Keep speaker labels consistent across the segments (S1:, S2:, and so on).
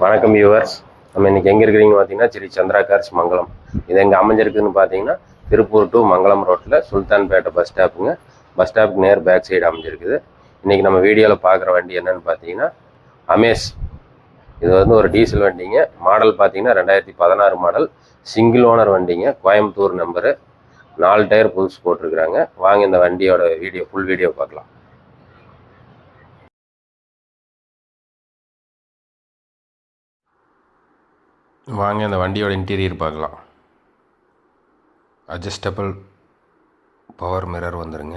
S1: வணக்கம் வியூவர்ஸ். நம்ம இன்றைக்கி எங்கே இருக்கிறீங்கன்னு பார்த்தீங்கன்னா ஸ்ரீ சந்திரா கார்ஸ் மங்கலம். இது எங்கே அமைஞ்சிருக்குதுன்னு பார்த்தீங்கன்னா திருப்பூர் டு மங்கலம் ரோட்டில் சுல்தான்பேட்டை பஸ் ஸ்டாப்புங்க. பஸ் ஸ்டாப்புக்கு நேர் பேக் சைடு அமைஞ்சிருக்குது. இன்றைக்கி நம்ம வீடியோவில் பார்க்குற வண்டி என்னென்னு பார்த்தீங்கன்னா அமேஸ். இது வந்து ஒரு டீசல் வண்டிங்க. மாடல் பார்த்தீங்கன்னா 2016 மாடல், சிங்கிள் ஓனர் வண்டிங்க. கோயம்புத்தூர் நம்பரு, 4 டயர் புதுசு போட்டிருக்கிறாங்க. வாங்க இந்த வண்டியோட ஃபுல் வீடியோ பார்க்கலாம். வாங்க இந்த வண்டியோட இன்டீரியர் பார்க்கலாம். அட்ஜஸ்டபிள் பவர் மிரர் வந்துருங்க.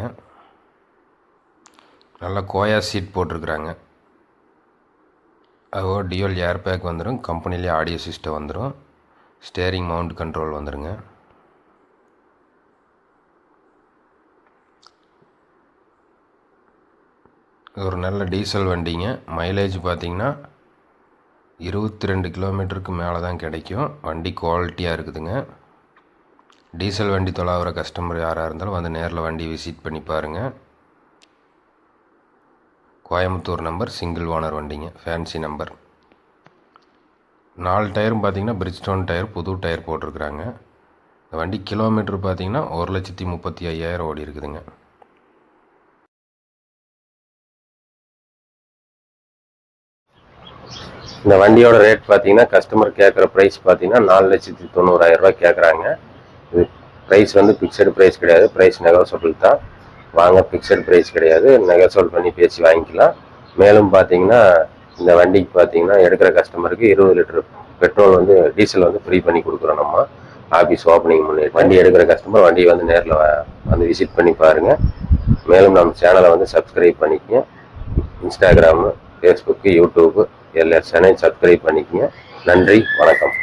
S1: நல்லா கோயா சீட் போட்டிருக்குறாங்க. அதோட டியூவல் ஏர் பேக் வந்துடும். கம்பெனிலே ஆடியோ சிஸ்டம் வந்துடும். ஸ்டேரிங் மவுண்ட் கண்ட்ரோல் வந்துடுங்க. ஒரு நல்ல டீசல் வண்டிங்க. மைலேஜ் பார்த்திங்கன்னா 22 கிலோமீட்டருக்கு மேலே தான் கிடைக்கும். வண்டி குவாலிட்டியாக இருக்குதுங்க. டீசல் வண்டி தொலாவுற கஸ்டமர் யாராக இருந்தாலும் வந்து நேரில் வண்டி விசிட் பண்ணி பாருங்கள். கோயம்புத்தூர் நம்பர், சிங்கிள் ஓனர் வண்டிங்க, ஃபேன்சி நம்பர். 4 டயரும் பார்த்திங்கன்னா பிரிட்ஜ்ஸ்டோன் டயர், புது டயர் போட்டிருக்குறாங்க. இந்த வண்டி கிலோமீட்டர் பார்த்திங்கன்னா 1,35,000 ஓடி இருக்குதுங்க. இந்த வண்டியோட ரேட் பார்த்தீங்கன்னா கஸ்டமர் கேட்குற ப்ரைஸ் பார்த்தீங்கன்னா 4,90,000 கேட்குறாங்க. இது ப்ரைஸ் வந்து ஃபிக்ஸடு ப்ரைஸ் கிடையாது. ப்ரைஸ் நெகோசியபிள் தான். வாங்க, ஃபிக்ஸட் ப்ரைஸ் கிடையாது. நெகோசியபிள் பண்ணி பேசி வாங்கிக்கலாம். மேலும் பார்த்தீங்கன்னா இந்த வண்டிக்கு பார்த்தீங்கன்னா எடுக்கிற கஸ்டமருக்கு 20 லிட்டர் பெட்ரோல் வந்து டீசல் வந்து ஃப்ரீ பண்ணி கொடுக்குறோம். நம்ம ஆஃபீஸ் ஓப்பனிங் முன்னாடி வண்டி எடுக்கிற கஸ்டமர் வண்டியை வந்து நேரில் வந்து விசிட் பண்ணி பாருங்கள். மேலும் நம்ம சேனலை வந்து சப்ஸ்கிரைப் பண்ணிக்கங்க. இன்ஸ்டாகிராமு, ஃபேஸ்புக்கு, யூடியூப்பு எல்லா சேனலையும் சப்ஸ்கிரைப் பண்ணிக்கங்க. நன்றி, வணக்கம்.